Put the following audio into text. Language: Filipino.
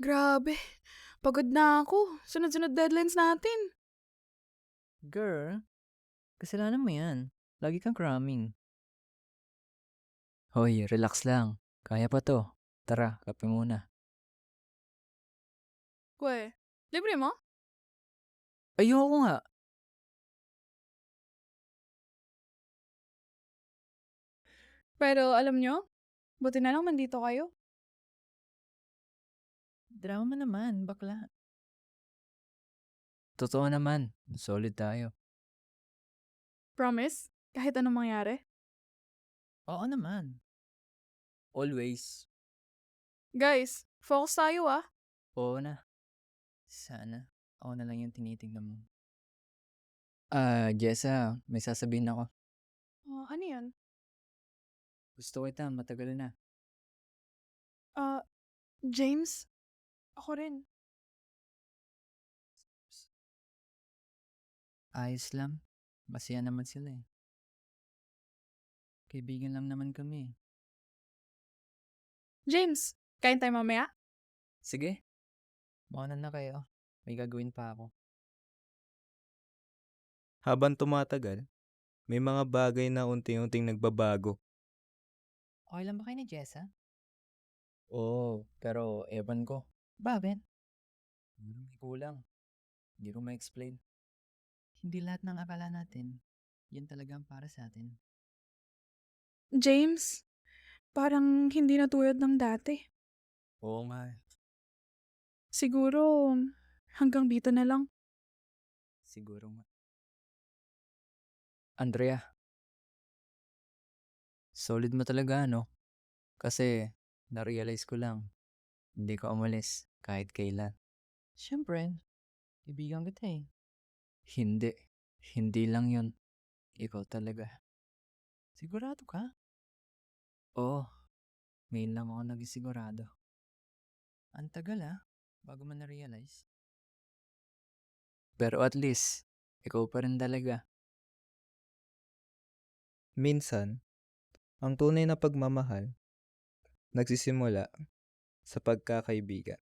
Grabe, pagod na ako. Sunod-sunod deadlines natin. Girl, kasalanan mo yan. Lagi kang cramming. Hoy, relax lang. Kaya pa to. Tara, kape muna. Kwe, libre mo? Ayoko nga. Pero alam nyo, buti na lang mandito kayo. Drama naman, bakla. Totoo naman, solid tayo. Promise? Kahit anong mangyari? Oo naman. Always. Guys, focus tayo ah. Oo na. Sana. Ako na lang yung tinitingnan mo. Jessa, may sasabihin ako. Ano yan? Gusto kita, matagal na. Ah, James? Ako rin. Ayos lang. Masaya naman sila eh. Kaibigan lang naman kami eh. James, kain tayo mamaya? Sige, mauna na kayo. May gagawin pa ako. Habang tumatagal, may mga bagay na unti-unting nagbabago. Okay lang ba kayo ni Jessa? Oo, pero ewan ko. Bakit? May kulang. Hindi ko ma-explain. Hindi lahat ng akala natin, yun talaga ang para sa atin. James, parang hindi na tulad ng dati. Oo nga eh. Siguro, hanggang dito na lang. Siguro nga. Andrea, solid mo talaga no? Kasi na-realize ko lang, hindi ka umalis kahit kailan. Siyempre, ibigan kita eh. Hindi. Hindi lang yun. Ikaw talaga. Sigurado ka? Oo. Ngayon lang ako naging sigurado. Ang tagal bago mo na-realize. Pero at least, ikaw pa rin talaga. Minsan, ang tunay na pagmamahal nagsisimula sa pagkakaibigan.